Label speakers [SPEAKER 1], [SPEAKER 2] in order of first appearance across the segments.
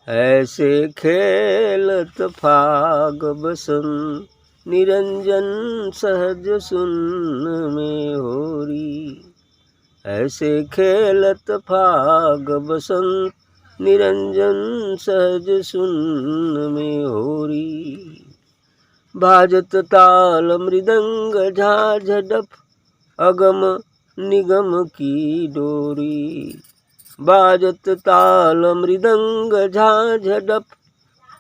[SPEAKER 1] ऐसे खेलत फाग बसंत निरंजन सहज सुन में होरी। ऐसे खेलत फाग बसंत निरंजन सहज सुन में होरी। बाजत ताल मृदंग झांझ डफ अगम निगम की डोरी। बाजत ताल मृदंग झांझ डफ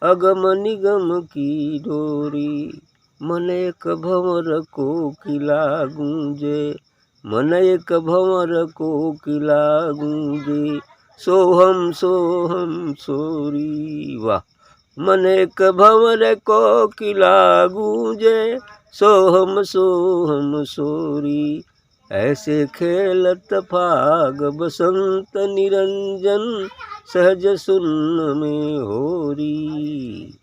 [SPEAKER 1] अगम निगम की डोरी। मन एक भंवर कोकिला गूंजे, मन एक भंवर कोकिला गूंजे, सोहम सोहम सोरी। वाह। मन एक भंवर कोकिला गूंजे, सोहम सोहम सोरी। ऐसे खेलत फाग बसंत निरंजन सहज सुन में होरी।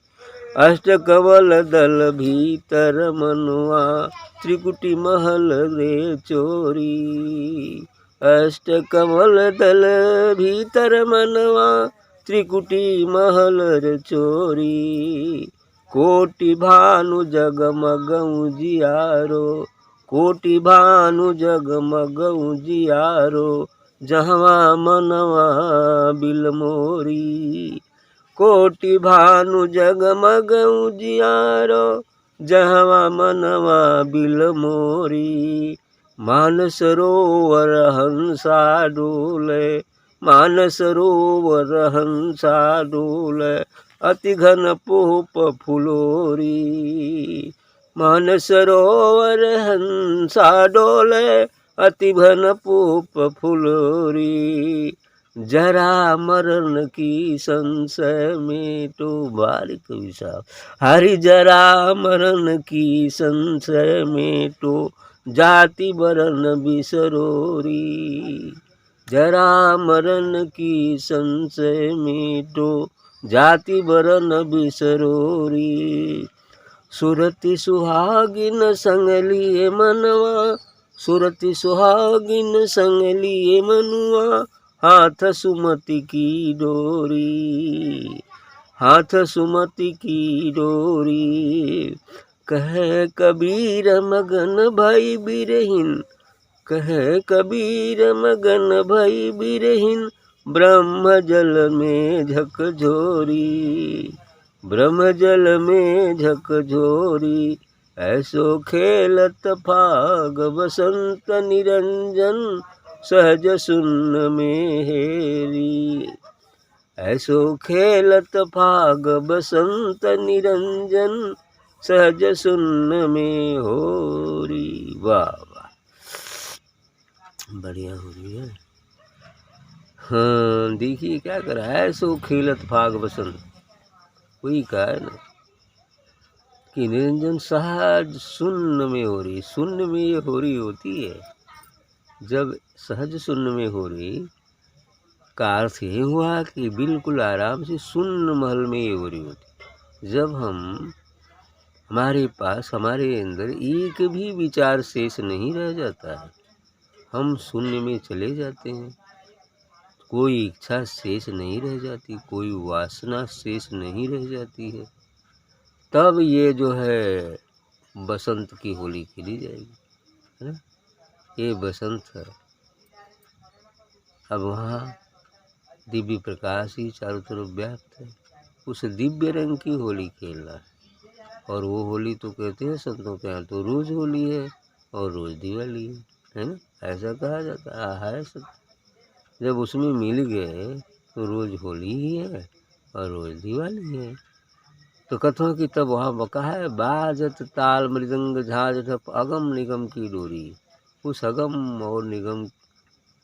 [SPEAKER 1] अष्टकमल दल भीतर मनुआ त्रिकुटी महल रे चोरी। अष्टकमल दल भीतर मनवा त्रिकुटी महल रे चोरी। कोटि भानु जगमग उजियारो, कोटि भानु जगमग उजियारो, जहवा मनवा बिलमोरी। कोटि भानु जगमग उजियारो, जहवा मनवा बिलमोरी। मानस सरोवर हंसा डोले, मानस सरोवर हंसा डोले, अति घन पोप फुलोरी। मानस सरोवर हंसा डोले, अति घन पोप फुलोरी। जरा मरण की संशय मेटो। बारिक कवि साहब। हरि जरा मरण की संशय मेटो, जाति वरण बिसरोरी। जरा मरण की संशय मेटो, जाति वरण बिसरोरी। सुरति सुहागिन संग लिए मनवा, सुरति सुहागिन संग लिए मनुआ, हाथ सुमति की डोरी। हाथ सुमति की डोरी। कहे कबीर मगन भई बिरहिन, कहे कबीर मगन भई बिरहिन, ब्रह्म जल में झकझोरी। ब्रह्म जल में झकझोरी। ऐसो खेलत फाग बसंत निरंजन सहज सुन में हेरी। ऐसो खेलत फाग बसंत निरंजन सहज सुन में होरी। वाह वाह, बढ़िया हो रही है। हाँ देखिए क्या करा है। ऐसो खेलत फाग बसंत, वही का है ना कि निरंजन सहज शून्य में हो रही। शून्य में ये हो रही होती है जब सहज शून्य में हो रही का अर्थ ये हुआ कि बिल्कुल आराम से शून्य महल में ये हो रही होती। जब हम हमारे पास हमारे अंदर एक भी विचार शेष नहीं रह जाता है, हम शून्य में चले जाते हैं, कोई इच्छा शेष नहीं रह जाती, कोई वासना शेष नहीं रह जाती है, तब ये जो है बसंत की होली खेली जाएगी, है ना। ये बसंत है। अब वहाँ दिव्य प्रकाश ही चारों तरफ व्याप्त है, उस दिव्य रंग की होली खेलना है। और वो होली तो कहते हैं संतों के यहाँ तो रोज़ होली है और रोज़ दिवाली है ना, ऐसा कहा जाता है सत्य। जब उसमें मिल गए तो रोज़ होली ही है और रोज़ दिवाली है। तो कथों की तब वहाँ बका है, बाजत ताल मृदंग झांझ ढप अगम निगम की डोरी। उस अगम और निगम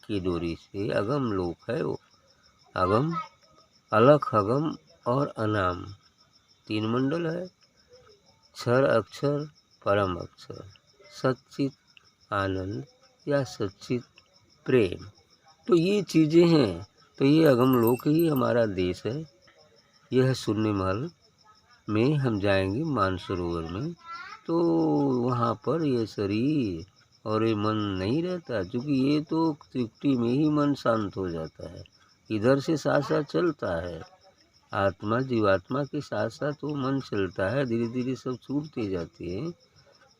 [SPEAKER 1] की डोरी से, अगम लोक है वो, अगम अलख अगम और अनाम तीन मंडल है। क्षर अक्षर परम अक्षर, सच्चित आनंद या सच्चित प्रेम, तो ये चीज़ें हैं। तो ये अगम लोक ही हमारा देश है। यह शून्य महल में हम जाएंगे मानसरोवर में, तो वहाँ पर ये शरीर और ये मन नहीं रहता, क्योंकि ये तो त्रिकुटी में ही मन शांत हो जाता है। इधर से साथ साथ चलता है, आत्मा जीवात्मा के साथ साथ वो मन चलता है, धीरे धीरे सब छूटते जाते हैं,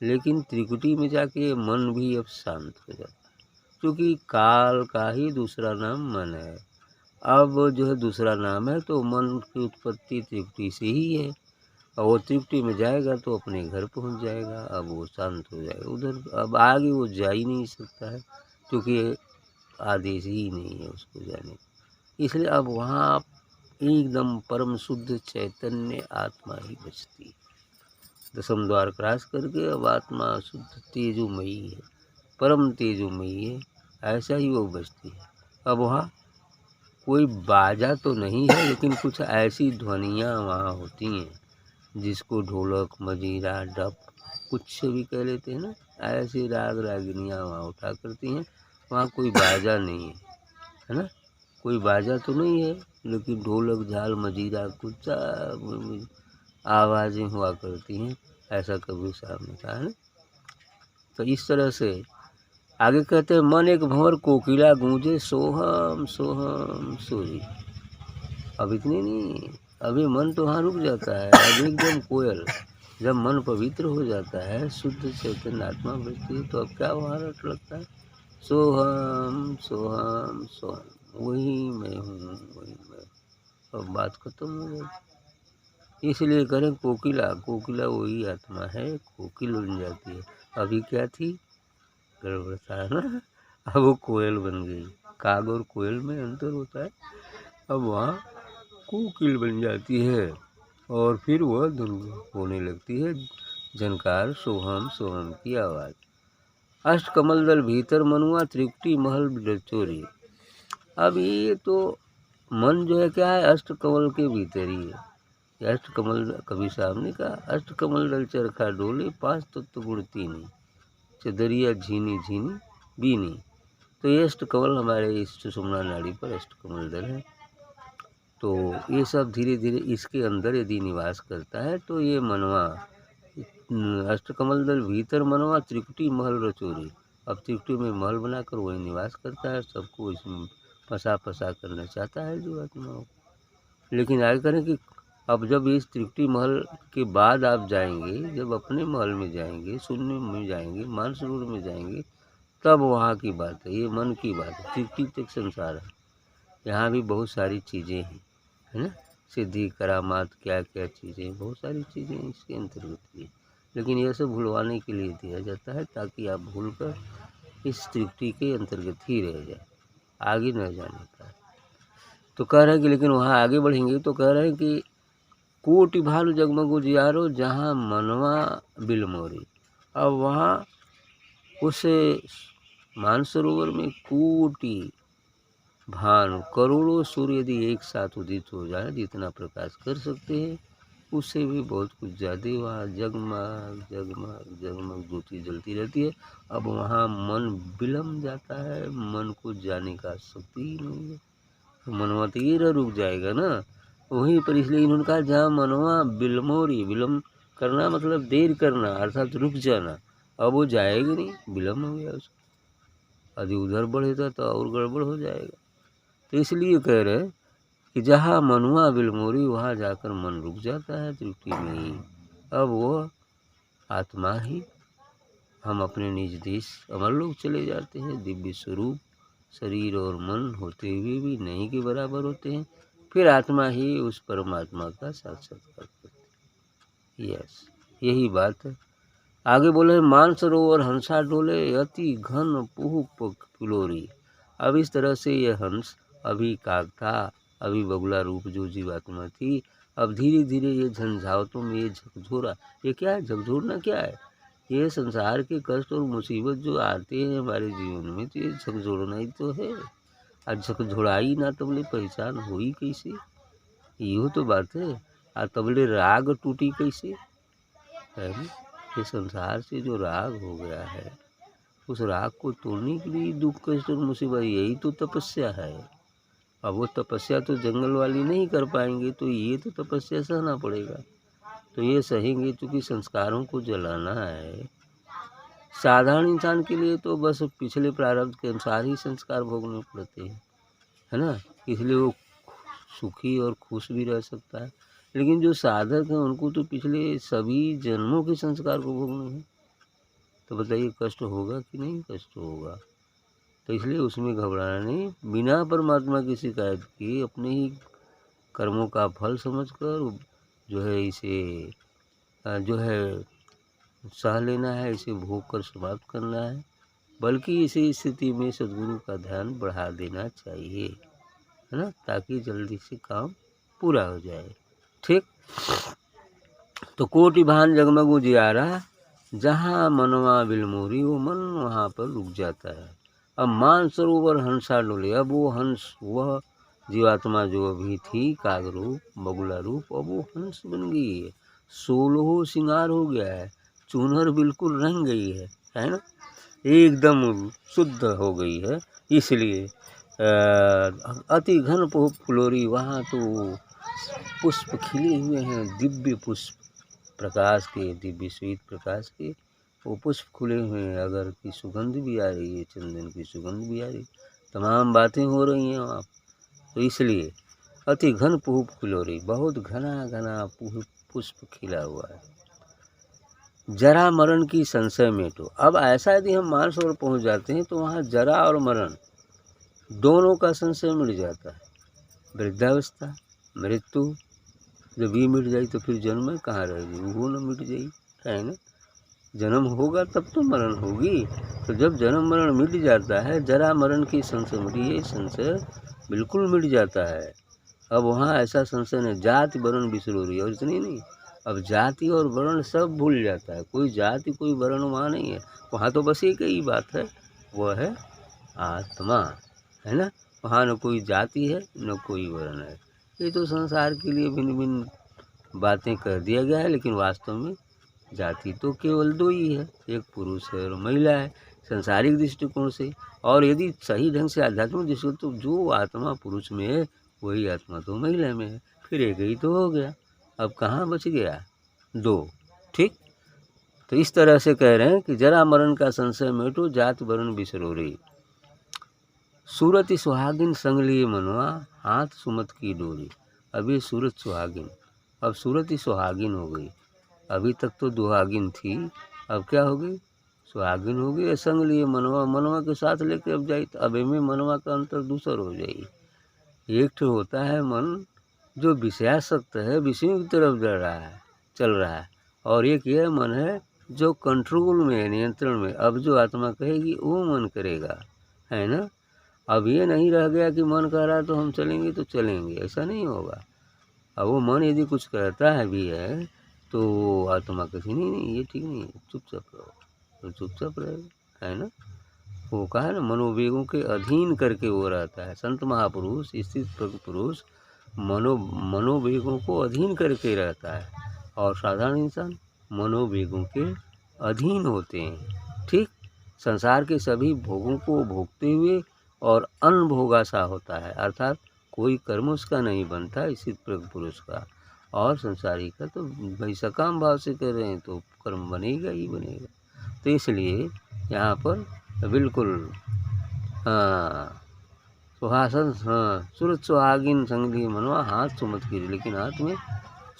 [SPEAKER 1] लेकिन त्रिकुटी में जाके मन भी अब शांत हो जाता है, क्योंकि काल का ही दूसरा नाम मन है। अब जो है दूसरा नाम है, तो मन की उत्पत्ति त्रिकुटी से ही है, और वो त्रिकुटी में जाएगा तो अपने घर पहुंच जाएगा, अब वो शांत हो जाएगा। उधर अब आगे वो जा ही नहीं सकता है, क्योंकि आदेश ही नहीं है उसको जाने का। इसलिए अब वहाँ एकदम परम शुद्ध चैतन्य आत्मा ही बचती है। दसम द्वार क्रॉस करके अब आत्मा शुद्ध तेजोमयी है, परम तेजोमयी है, ऐसा ही वो बचती है। अब वहाँ कोई बाजा तो नहीं है, लेकिन कुछ ऐसी ध्वनियाँ वहाँ होती हैं जिसको ढोलक, मजीरा, डप कुछ भी कह लेते हैं ना, ऐसे राग रागिनियाँ वहाँ उठा करती हैं। वहाँ कोई बाजा नहीं है ना, कोई बाजा तो नहीं है, लेकिन ढोलक, झाल, मजीरा कुछ आवाज़ें हुआ करती हैं। ऐसा कबीर साहब ने कहा है ना। तो इस तरह से आगे कहते हैं, मन एक भंवर कोकिला गूंजे सोहम सोहम सोई। अब इतनी नहीं, अभी मन तो वहाँ रुक जाता है। अब एकदम कोयल, जब मन पवित्र हो जाता है, शुद्ध चैतन्य आत्मा बचती है, तो अब क्या वहाँ रट लगता है, सोहम सोहम सोहम, वही मैं हूँ, वही मैं। अब बात खत्म हो जाती। इसलिए करें कोकिला, कोकिला वही आत्मा है, कोकिल बन जाती है। अभी क्या थी, गड़बड़ था ना, अब वो कोयल बन गई। काग और कोयल में अंतर होता है। अब वहाँ कोकिल बन जाती है, और फिर वह धुन होने लगती है, झनकार सोहम सोहम की आवाज़। अष्ट कमल दल भीतर मनुआ त्रिकुटी महल चोरी। अब ये तो मन जो है क्या है, अष्ट कमल के भीतर ही है। अष्ट कमल, कबीर साहब ने कहा, अष्ट कमल दल चरखा डोले, पांच तत्व गुण तीनी, चदरिया झीनी झीनी बीनी। तो ये अष्ट कमल हमारे इस सुषुम्ना नाड़ी पर अष्ट कमल दल है। तो ये सब धीरे धीरे इसके अंदर यदि निवास करता है, तो ये मनवा अष्टकमल दल भीतर मनवा त्रिकुटी महल रचोरी। अब त्रिकुटी में महल बनाकर वही निवास करता है, सबको इसमें फंसा फंसा करना चाहता है जो आत्माओं। लेकिन आगे करें कि अब जब इस त्रिकुटी महल के बाद आप जाएंगे, जब अपने महल में जाएंगे, शून्य में जाएंगे, मानसरोवर में जाएंगे, तब वहाँ की बात है, ये मन की बात है। त्रिकुटी तक संसार है, यहाँ भी बहुत सारी चीज़ें हैं, है ना, सिद्धि करामात क्या क्या चीज़ें, बहुत सारी चीज़ें इसके अंतर्गत भी। लेकिन यह सब भुलवाने के लिए दिया जाता है, ताकि आप भूलकर इस त्रिकुटी के अंतर्गत ही रह जाए, आगे न जाने का। तो कह रहे हैं कि लेकिन वहाँ आगे बढ़ेंगे तो कह रहे हैं कि कोटि भालू जगमग उजियारो जहाँ मनवा बिलमोरी। अब वहाँ उस मानसरोवर में कोटि भानु, करोड़ों सूर्य यदि एक साथ उदित हो जाए, जितना प्रकाश कर सकते हैं, उससे भी बहुत कुछ ज़्यादा वहाँ जगमग जगमग जगमग ज्योति जलती रहती है। अब वहाँ मन विलम जाता है, मन को जाने का शक्ति ही नहीं है, तो मनवा तो ये रुक जाएगा ना वहीं पर। इसलिए इन्होंने कहा जहाँ मनवा बिलमोरी, विलम करना मतलब देर करना, अर्थात रुक जाना। अब वो जाएगा नहीं, विलम हो गया उसको, यदि उधर बढ़ेगा तो और गड़बड़ हो जाएगा। तो इसलिए कह रहे हैं कि जहाँ मनुआ बिलमोरी, वहाँ जाकर मन रुक जाता है त्रिकुटी में ही। अब वो आत्मा ही, हम अपने निज देश अमर लोग चले जाते हैं, दिव्य स्वरूप शरीर और मन होते हुए भी नहीं के बराबर होते हैं। फिर आत्मा ही उस परमात्मा का साक्षात्कार करती है। यस, यही बात है। आगे बोले, मानसरोवर हंसा डोले, अति घन पुह फुलोरी। अब इस तरह से ये हंस, अभी काग था, अभी बगुला रूप जो जीवात्मा थी, अब धीरे धीरे ये झंझावतों में ये झकझोरा, ये क्या है, झकझोरना क्या है, ये संसार के कष्ट और मुसीबत जो आते हैं हमारे जीवन में, तो ये झकझोरना ही तो है। और झकझोड़ाई ना तबले पहचान हुई कैसे, यो तो बात है। और तबले राग टूटी कैसे है। ये संसार से जो राग हो गया है, उस राग को तोड़ने के लिए दुख कष्ट और मुसीबत, यही तो तपस्या है। अब वो तपस्या तो जंगल वाली नहीं कर पाएंगे, तो ये तो तपस्या सहना पड़ेगा। तो ये सहेंगे, क्योंकि संस्कारों को जलाना है। साधारण इंसान के लिए तो बस पिछले प्रारब्ध के अनुसार ही संस्कार भोगने पड़ते हैं, है ना। इसलिए वो सुखी और खुश भी रह सकता है। लेकिन जो साधक हैं उनको तो पिछले सभी जन्मों के संस्कार को भोगना है, तो बताइए कष्ट होगा कि नहीं कष्ट होगा। तो इसलिए उसमें घबराना नहीं, बिना परमात्मा की शिकायत किए अपने ही कर्मों का फल समझकर जो है इसे जो है सह लेना है, इसे भोग कर समाप्त करना है। बल्कि इसी स्थिति में सद्गुरु का ध्यान बढ़ा देना चाहिए, है ना, ताकि जल्दी से काम पूरा हो जाए। ठीक। तो कोटि भान जगमग उजियारा, जहाँ मनवा बिलमोरी वो मन वहाँ पर रुक जाता है। अब मानसरोवर हंसा डोले, अब वो हंस, वह जीवात्मा जो अभी थी काग रूप बगुला रूप, अब वो हंस बन गई है। 16 श्रृंगार हो गया है, चुनर बिल्कुल रंग गई है ना, एकदम शुद्ध हो गई है। इसलिए अति घन फुलोरी, वहाँ तो पुष्प खिले हुए हैं, दिव्य पुष्प प्रकाश के, दिव्य श्वेत प्रकाश के वो पुष्प खुले हुए हैं। अगर की सुगंध भी आ रही है, चंदन की सुगंध भी आ रही, तमाम बातें हो रही हैं वहाँ। तो इसलिए अति घन पुष्प फुलोरी, बहुत घना घना पुष्प खिला हुआ है। जरा मरण की संशय मेटो, अब ऐसा यदि हम मानसरोवर पहुँच जाते हैं तो वहाँ जरा और मरण दोनों का संशय मिट जाता है। वृद्धावस्था, मृत्यु जब ये मिट जाए तो फिर जन्म कहाँ रहेगी, वो न मिट जाए, है ना। जन्म होगा तब तो मरण होगी। तो जब जन्म मरण मिट जाता है, जरा मरण की संशय मिटी, ये संशय बिल्कुल मिट जाता है। अब वहाँ ऐसा संशय नहीं, जाति वर्ण बिसरो रही है, और इतनी नहीं, अब जाति और वर्ण सब भूल जाता है। कोई जाति कोई वर्ण वहाँ नहीं है, वहाँ तो बस एक ही बात है, वह है आत्मा, है ना। वहाँ न कोई जाति है न कोई वर्ण है। ये तो संसार के लिए भिन्न भिन्न बातें कर दिया गया है, लेकिन वास्तव में जाति तो केवल दो ही है, एक पुरुष है और महिला है संसारिक दृष्टिकोण से। और यदि सही ढंग से आध्यात्मिक दृष्टिकोण, तो जो आत्मा पुरुष में है वही आत्मा तो महिला में है, फिर एक ही तो हो गया। अब कहाँ बच गया, दो। ठीक। तो इस तरह से कह रहे हैं कि जरा मरण का संशय मेटो, जात वर्ण बिसरो रे। सूरत सुहागिन संग लिए मनवा, हाथ सुमत की डोरी। अब ये सूरत सुहागिन, अब सूरत ही सुहागिन हो गई। अभी तक तो दुहागिन थी, अब क्या हो गई, सुहागिन हो गई। संग लिए मनवा, मनवा के साथ लेके अब जाई, तो अब में मनवा का अंतर दूसर हो जाई। एक तो होता है मन जो विषयासक्त है, विषयों की तरफ चल रहा है, और एक यह मन है जो कंट्रोल में है, नियंत्रण में। अब जो आत्मा कहेगी वो मन करेगा, है ना। अब ये नहीं रह गया कि मन कह रहा है तो हम चलेंगे तो चलेंगे, ऐसा नहीं होगा। अब वो मन यदि कुछ कहता है भी है तो आत्मा कहती नहीं नहीं ये ठीक नहीं है, चुपचाप रहो, तो चुपचाप रहेगा, है ना। वो कहा ना, मनोवेगों के अधीन करके वो रहता है। संत महापुरुष, स्थित प्रज्ञ पुरुष मनोवेगों को अधीन करके रहता है, और साधारण इंसान मनोवेगों के अधीन होते हैं। ठीक। संसार के सभी भोगों को भोगते हुए और अनभोगासा होता है, अर्थात कोई कर्म उसका नहीं बनता, इसी प्रज्ञ पुरुष का। और संसारी का तो भाई सकाम भाव से कर रहे हैं तो कर्म बनेगा ही बनेगा। तो इसलिए यहाँ पर बिल्कुल हाँ, सुहासन, हाँ, सूरत सुहागिन संगी मनवा, हाथ सुमत की, लेकिन हाथ में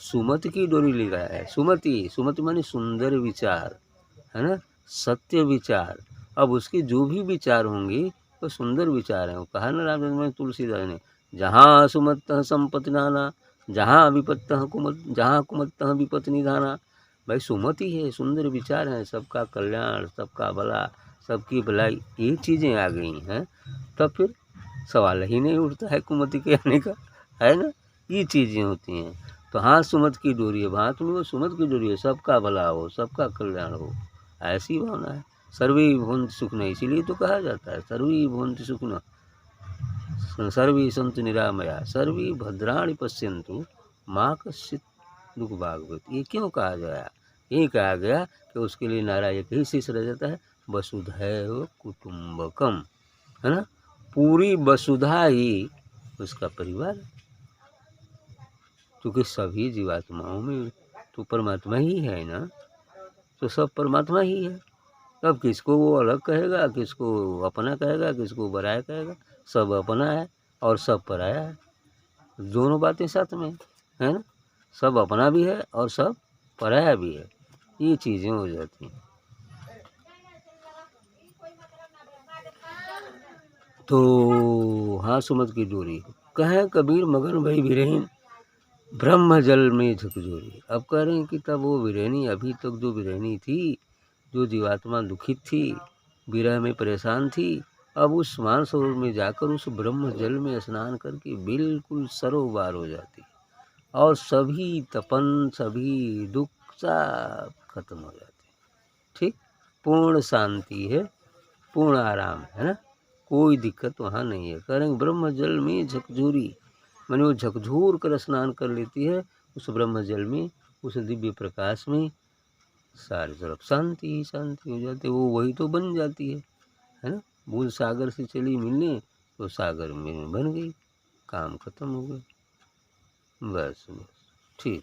[SPEAKER 1] सुमति की डोरी लिखा है। सुमति, सुमति माने सुंदर विचार, है ना, सत्य विचार। अब उसके जो भी विचार होंगे वो सुंदर विचार हैं। वो कहा ना रामचंद्र तुलसीदास ने, जहाँ सुमत संपत्ति नाना, जहाँ विपत्त कुमत, जहाँ कुमत विपत्ति निधाना। भाई सुमति है, सुंदर विचार हैं, सबका कल्याण, सबका भला, सबकी भलाई, ये चीज़ें आ गई हैं, तब फिर सवाल ही नहीं उठता है कुमति के आने का, है ना। ये चीज़ें होती हैं। तो हाथ सुमत की डोरी है, हाथ में वो सुमत की डोरी है, सबका भला हो, सबका कल्याण हो, ऐसी भावना है। सर्वे भवन्तु सुखिनः, इसीलिए तो कहा जाता है सर्वे भवन्तु सुखिनः, सर्वे सन्तु निरामया, सर्वे भद्राणि पश्यन्तु मा कश्चित् दुख भाग्भवेत्। ये क्यों कहा गया, ये कहा गया कि उसके लिए नारा एक ही शेष रह जाता है, वसुधैव कुटुम्बकम, है ना। पूरी वसुधा ही उसका परिवार, क्योंकि सभी जीवात्माओं में तो परमात्मा ही है ना, तो सब परमात्मा ही है। अब किसको वो अलग कहेगा, किसको अपना कहेगा, किसको पराया कहेगा, सब अपना है और सब पराया है। दोनों बातें साथ में है ना, सब अपना भी है और सब पराया भी है, ये चीज़ें हो जाती हैं। तो हाँ सुमत की डोरी कहें कबीर मगन भई विरहीन ब्रह्म जल में झकझोरी। अब कह रहे हैं कि तब वो विरहिणी, अभी तक जो विरहिणी थी, जो जीवात्मा दुखित थी, विरह में परेशान थी, अब उस मानसरोवर में जाकर उस ब्रह्म जल में स्नान करके बिल्कुल सरोबार हो जाती है और सभी तपन, सभी दुख सब खत्म हो जाते हैं। ठीक, पूर्ण शांति है, पूर्ण आराम है ना, कोई दिक्कत वहाँ नहीं है। कह रहे हैं ब्रह्म जल में झकझोरी, माने वो झकझोर कर स्नान कर लेती है उस ब्रह्म जल में, उस दिव्य प्रकाश में, सारी तरफ शांति ही शांति हो जाती है। वो वही तो बन जाती है ना। बूंद सागर से चली मिलने तो सागर में बन गई, काम खत्म हो गया। बस बस ठीक।